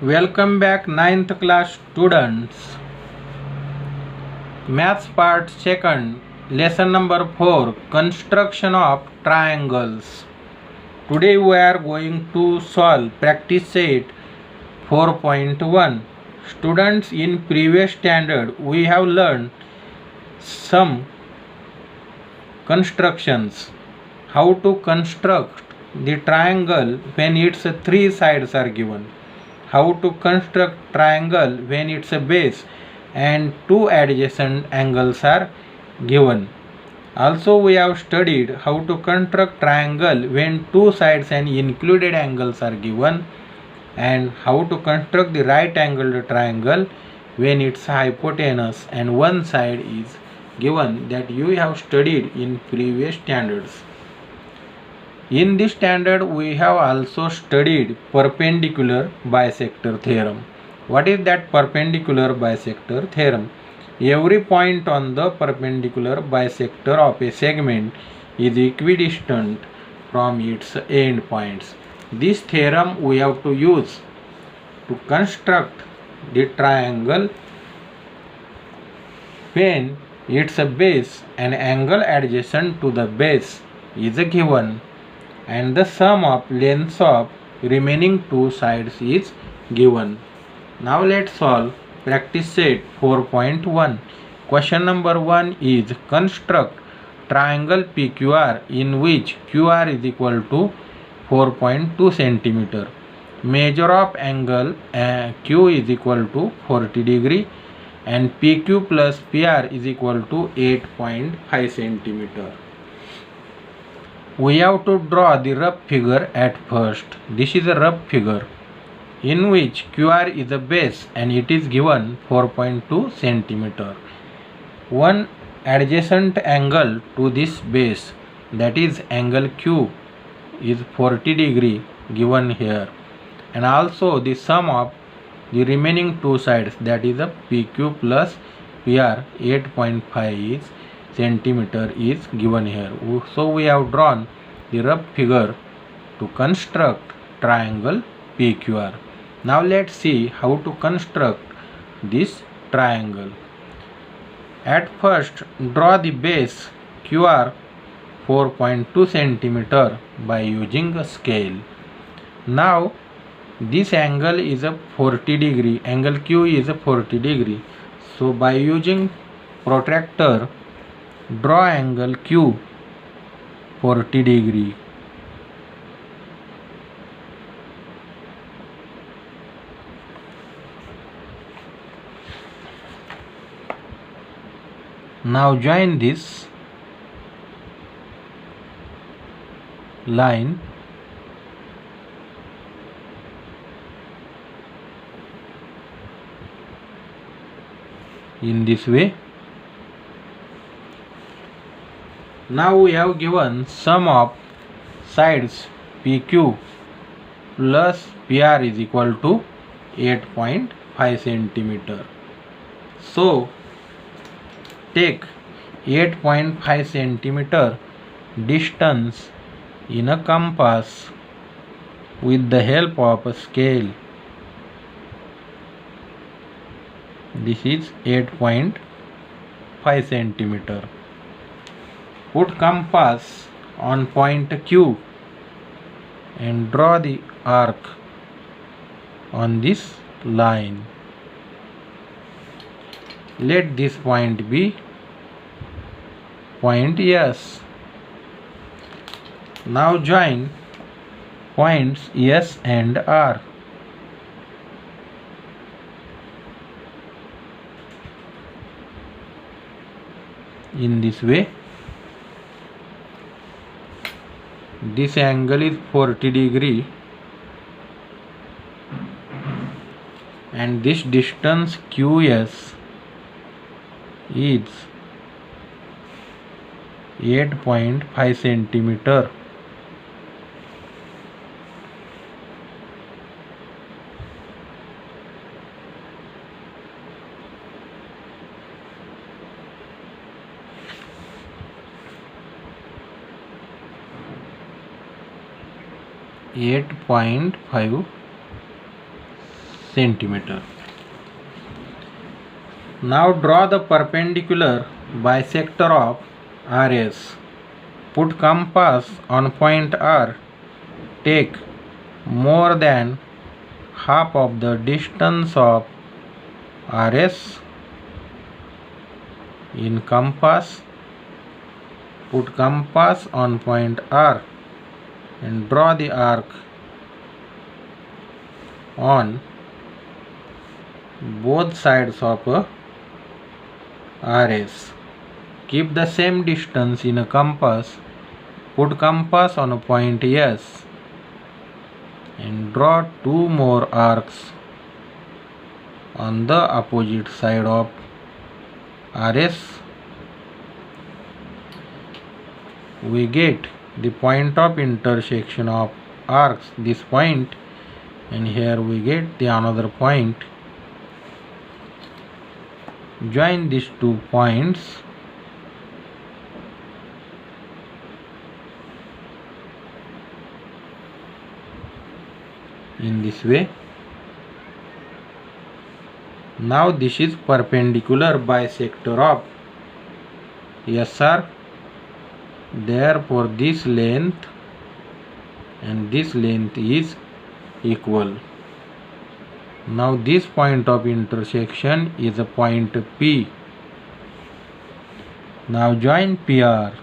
Welcome back ninth class students. Maths part 2, lesson number 4, construction of triangles. Today we are going to solve practice set 4.1. Students, in previous standard we have learned some constructions. How to construct the triangle when its three sides are given. How to construct triangle when its a base and two adjacent angles are given. Also we have studied how to construct triangle when two sides and included angles are given, and how to construct the right angled triangle when its hypotenuse and one side is given, that you have studied in previous standards. In this standard we have also studied perpendicular bisector theorem. What is that perpendicular bisector theorem? Every point on the perpendicular bisector of a segment is equidistant from its end points. This theorem we have to use to construct the triangle when its base and angle adjacent to the base is given and the sum of lengths of remaining two sides is given. Now let's solve practice set 4.1. Question number 1 is construct triangle PQR in which QR is equal to 4.2 cm. Measure of angle Q is equal to 40 degree and PQ plus PR is equal to 8.5 cm. We have to draw the rough figure at first. This is a rough figure in which QR is a base and it is given 4.2 cm. One adjacent angle to this base, that is angle Q, is 40 degree given here, and also the sum of the remaining two sides, that is a PQ plus PR 8.5 centimeter is given here. So we have drawn the rough figure to construct triangle PQR. Now let's see how to construct this triangle. At first draw the base QR 4.2 centimeter by using a scale. Now this angle is a 40 degree, angle Q is a 40 degree. So by using protractor, draw angle Q 40 degree. Now join this line in this way. Now we have given sum of sides PQ plus PR is equal to 8.5 centimeter. So take 8.5 centimeter distance in a compass with the help of a scale. This is 8.5 centimeter. Put compass on point Q and draw the arc on this line. Let this point be point S. Now join points S and R. In this way. This angle is 40 degree and this distance QS is 8.5 centimeter. centimeter. Now draw the perpendicular bisector of RS. Put compass on point R. Take more than half of the distance of RS in compass. Put compass on point R and draw the arc on both sides of RS. Keep the same distance in a compass. Put compass on a point S and draw two more arcs on the opposite side of RS. We get the point of intersection of arcs, this point, and here we get the another point. Join these 2 points in this way. Now this is perpendicular bisector of SR. Therefore this length and this length is equal. Now this point of intersection is a point P. Now join PR.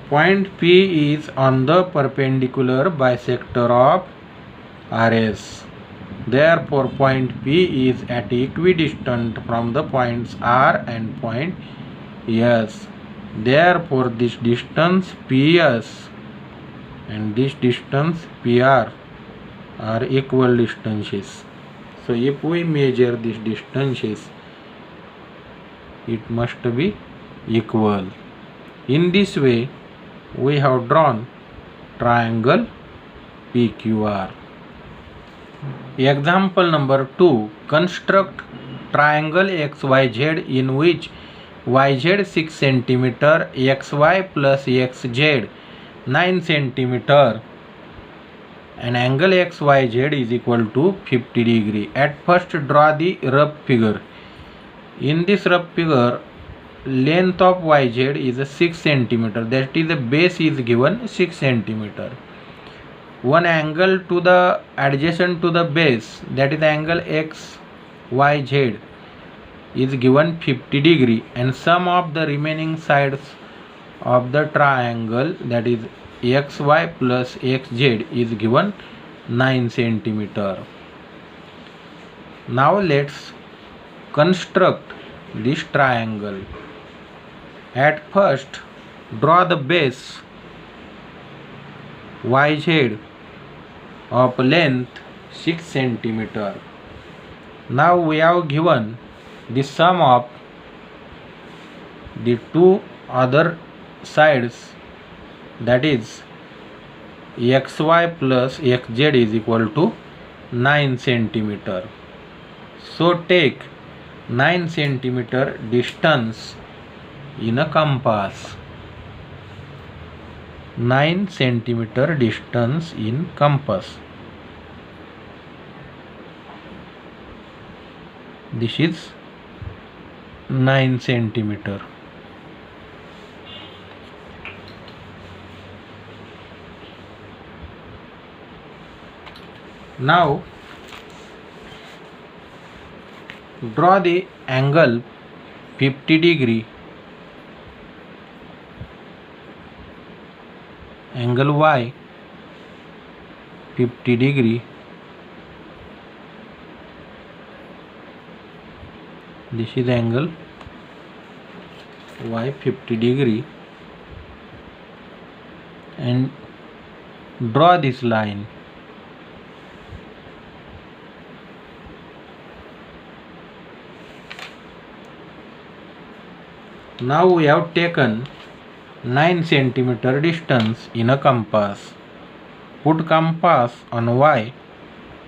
Point P is on the perpendicular bisector of RS. Therefore point P is at equidistant from the points R and point S. Therefore this distance PS and this distance PR are equal distances. So if we measure these distances, it must be equal. In this way we have drawn triangle PQR. Example number 2. Construct triangle XYZ in which YZ 6 cm, XY plus XZ 9 cm and angle XYZ is equal to 50 degree. At first draw the rough figure. In this rough figure, length of YZ is 6 cm, that is the base is given 6 cm. One angle to the adjacent to the base, that is the angle XYZ, is given 50 degree, and sum of the remaining sides of the triangle, that is XY plus XZ, is given 9 cm. Now let's construct this triangle. At first draw the base YZ of length 6 cm. Now we have given the sum of the two other sides, that is XY plus XZ is equal to 9 cm. So take 9 cm distance in a compass. 9 cm distance in compass. This is 9 cm. Now draw the angle 50 degree, angle Y 50 degree. This is angle Y 50 degree, and draw this line. Now we have taken 9 cm distance in a compass. Put compass on Y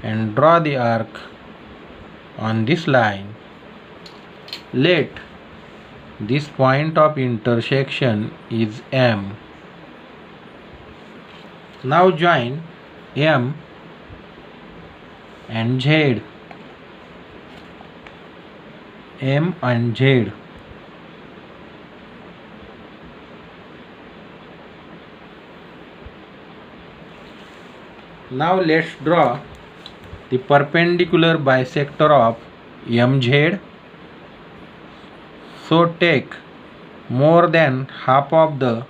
and draw the arc on this line. Let This point of intersection is M. Now join M and Z. M and Z. Now let's draw the perpendicular bisector of MZ. So take more than half of the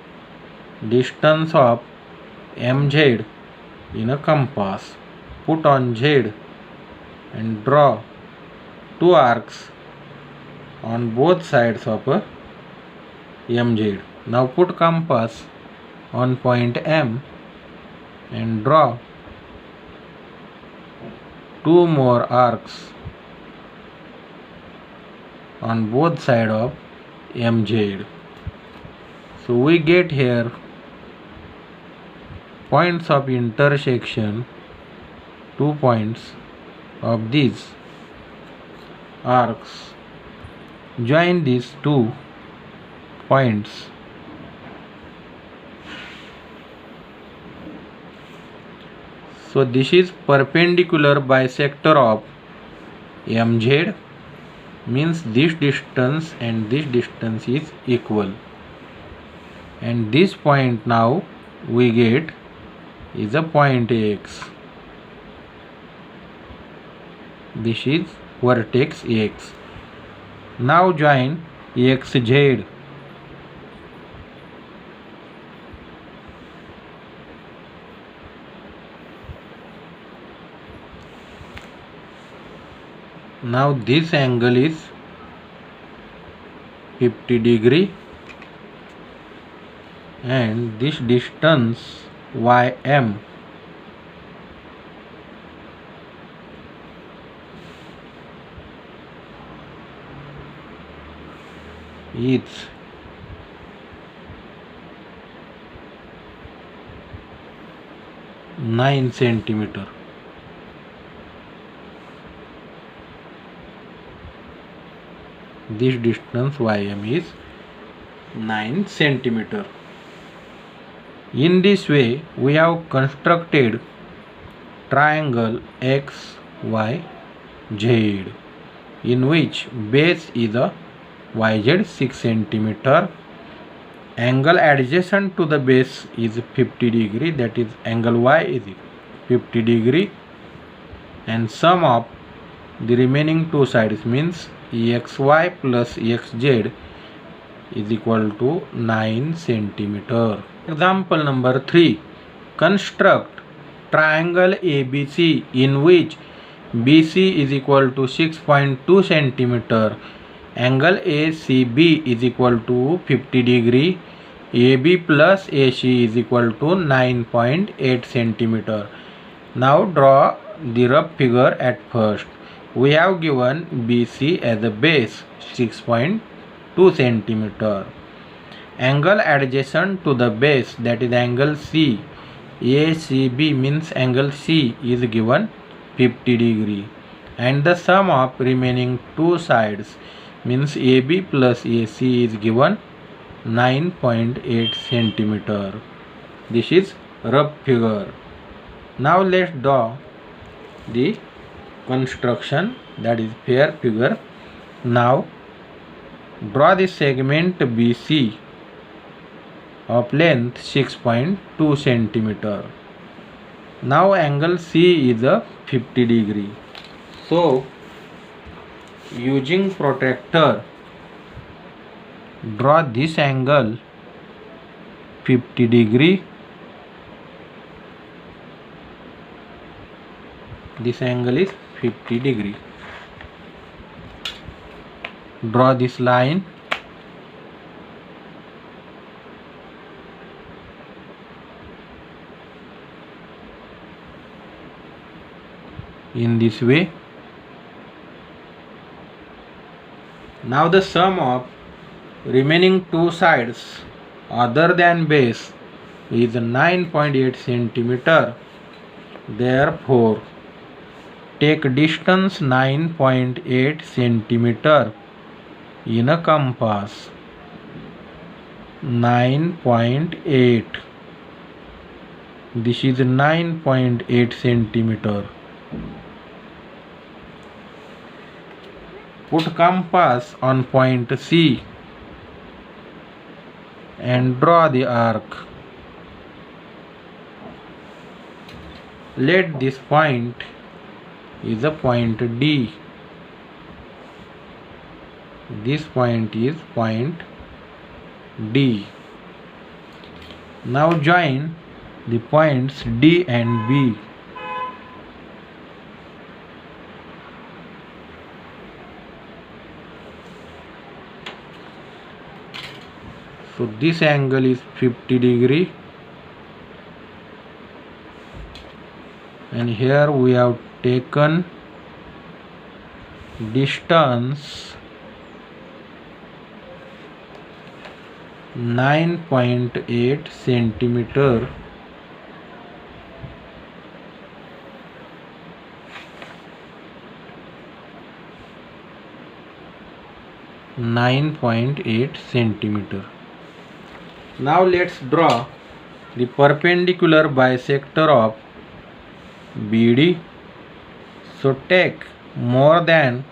distance of MZ in a compass. Put on Z and draw two arcs on both sides of MZ. Now put compass on point M and draw two more arcs on both sides of MZ. So we get here points of intersection, 2 points of these arcs. Join these 2 points. So this is perpendicular bisector of MZ, means this distance and this distance is equal, and this point now we get is a point X. This is vertex X. Now join XZ. Now this angle is 50 degree and this distance YM is 9 centimeter. This distance YM is 9 centimeter. In this way, we have constructed triangle XYZ, in which base is a YZ 6 centimeter. Angle adjacent to the base is 50 degree, that is angle Y is 50 degree, and sum of the remaining two sides means XY plus XZ is equal to 9 centimeter. Example number 3. Construct triangle ABC in which BC is equal to 6.2 centimeter. Angle ACB is equal to 50 degree. AB plus AC is equal to 9.8 centimeter. Now draw the rough figure at first. We have given BC as a base 6.2 centimeter. Angle adjacent to the base, that is angle C, ACB means angle C, is given 50 degree, and the sum of remaining two sides means AB plus AC is given 9.8 centimeter. This is rough figure. Now let's draw the construction, that is fair figure. Now draw the segment BC of length 6.2 centimeter. Now angle C is a 50 degree. So using protractor, draw this angle 50 degree. This angle is 50 degree. Draw this line. In this way. Now the sum of remaining two sides other than base is 9.8 centimeter. Therefore, take distance 9.8 centimeter in a compass. 9.8. This is 9.8 centimeter. Put compass on point C and draw the arc. Let this point is a point D. This point is point D. Now join the points D and B. So this angle is 50 degree, and here we have taken distance 9.8 centimeter. Now let's draw the perpendicular bisector of BD. So take more than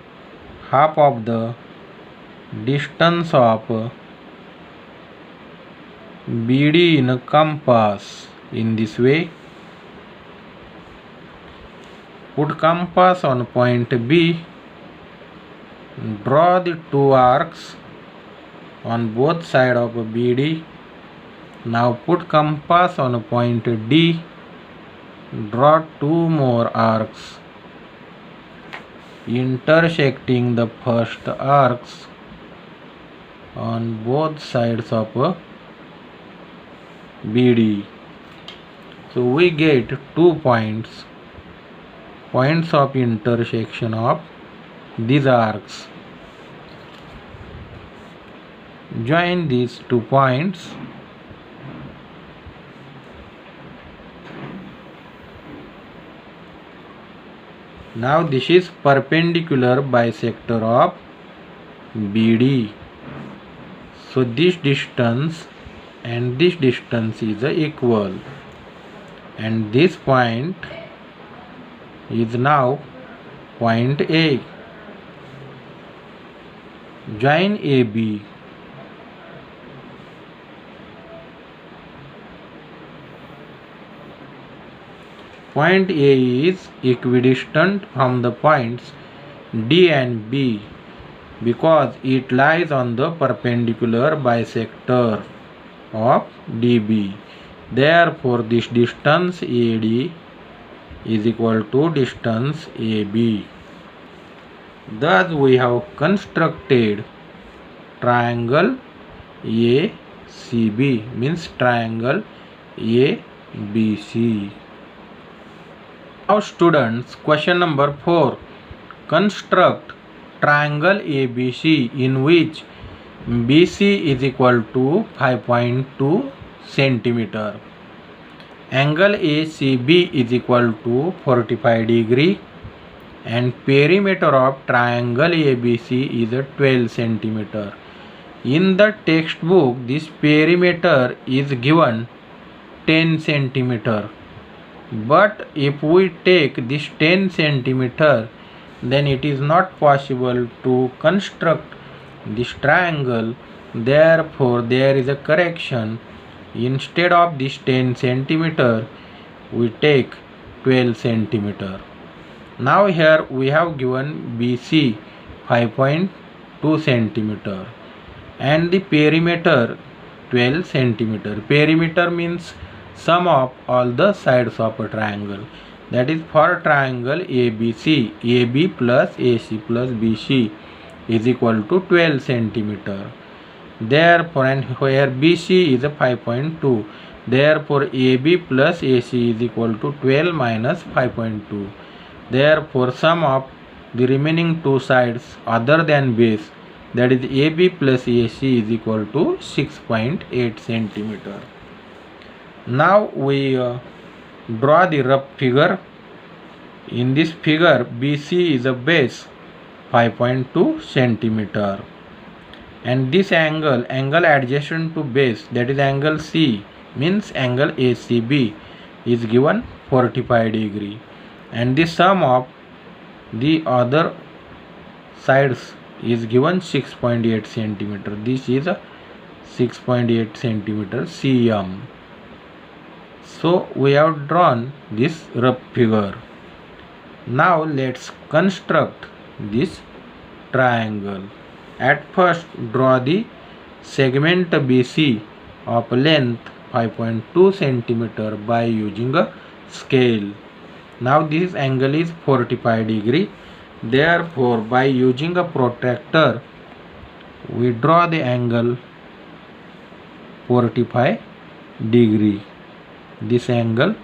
half of the distance of BD in a compass in this way. Put compass on point B. Draw the two arcs on both sides of BD. Now put compass on point D. Draw two more arcs intersecting the first arcs on both sides of BD. So we get 2 points of intersection of these arcs. Join these 2 points. Now this is perpendicular bisector of BD. So this distance and this distance is equal, and this point is now point A. Join AB. Point A is equidistant from the points D and B because it lies on the perpendicular bisector of DB. Therefore, this distance AD is equal to distance AB. Thus, we have constructed triangle ACB, means triangle ABC. Now students, question number 4. Construct triangle ABC in which BC is equal to 5.2 centimeter. Angle ACB is equal to 45 degree and perimeter of triangle ABC is 12 centimeter. In the textbook, this perimeter is given 10 centimeter. But if we take this 10 centimeter, then it is not possible to construct this triangle. Therefore, there is a correction. Instead of this 10 centimeter, we take 12 centimeter. Now here we have given BC 5.2 centimeter and the perimeter 12 centimeter. Perimeter means sum of all the sides of a triangle. That is for triangle ABC, AB plus AC plus BC is equal to 12 centimeter. Therefore, and where BC is a 5.2, therefore AB plus AC is equal to 12 minus 5.2. Therefore, sum of the remaining two sides other than base, that is AB plus AC, is equal to 6.8 centimeter. Now we draw the rough figure. In this figure, BC is a base 5.2 centimeter. and this angle adjacent to base, that is angle C, means angle ACB, is given 45 degree, and the sum of the other sides is given 6.8 centimeter. This is a 6.8 centimeter CM. So we have drawn this rough figure. Now let's construct this triangle. At first, draw the segment BC of length 5.2 centimeter by using a scale. Now this angle is 45 degree. Therefore, by using a protractor, we draw the angle 45 degree. This angle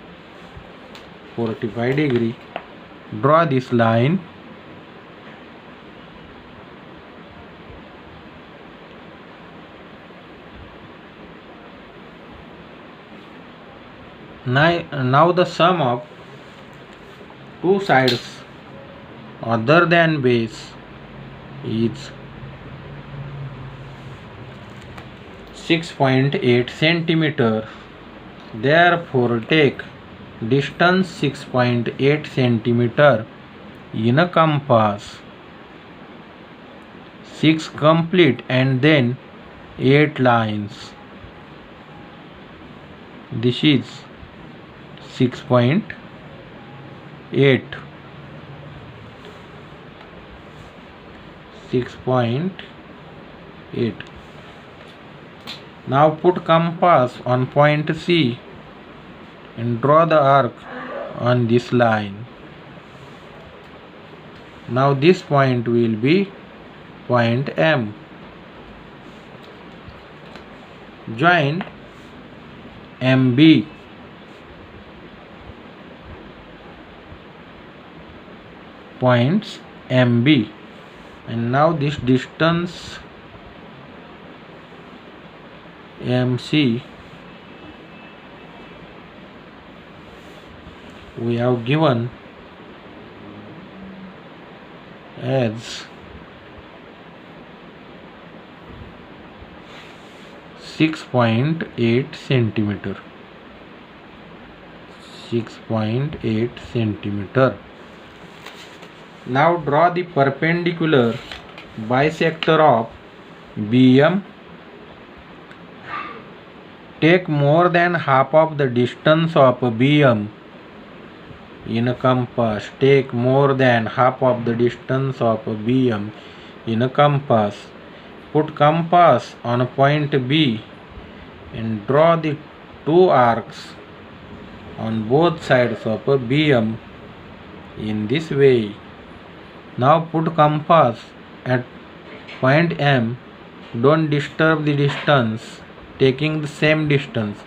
45 degree. Draw this line. Now the sum of two sides other than base is 6.8 centimeter. Therefore, take distance 6.8 centimeter in a compass. 6 complete and then 8 lines. This is 6.8. Now put compass on point C and draw the arc on this line. Now this point will be point M. Join MB. Points MB, and now this distance MC we have given as 6.8 centimeter. 6.8 centimeter. Now draw the perpendicular bisector of BM. Take more than half of the distance of BM in a compass. Take more than half of the distance of BM in a compass. Put compass on point B and draw the two arcs on both sides of BM in this way. Now put compass at point M. Don't disturb the distance, taking the same distance.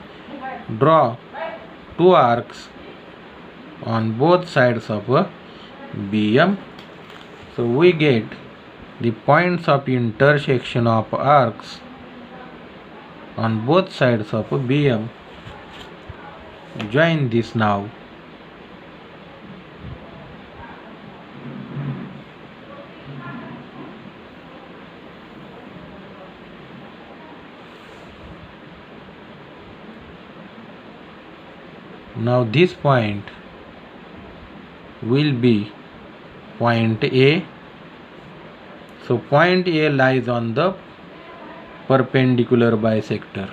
Draw two arcs on both sides of BM. So we get the points of intersection of arcs on both sides of BM. Join this now. Now this point will be point A. So point A lies on the perpendicular bisector.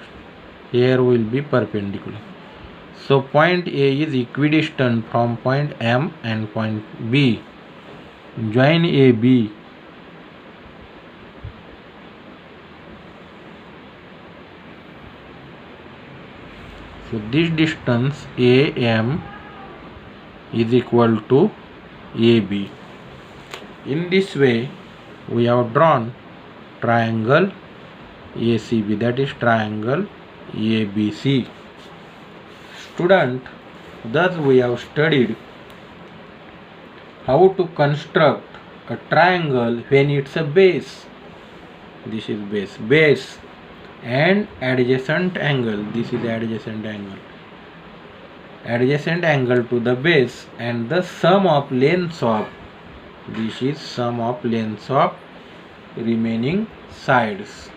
Here will be perpendicular. So point A is equidistant from point M and point B. Join AB. So this distance AM is equal to AB. In this way, we have drawn triangle ACB, that is triangle ABC. Student, thus we have studied how to construct a triangle when it's a base. This is base and adjacent angle. This is adjacent angle. Adjacent angle to the base and the sum of lengths of. This is sum of lengths of remaining sides.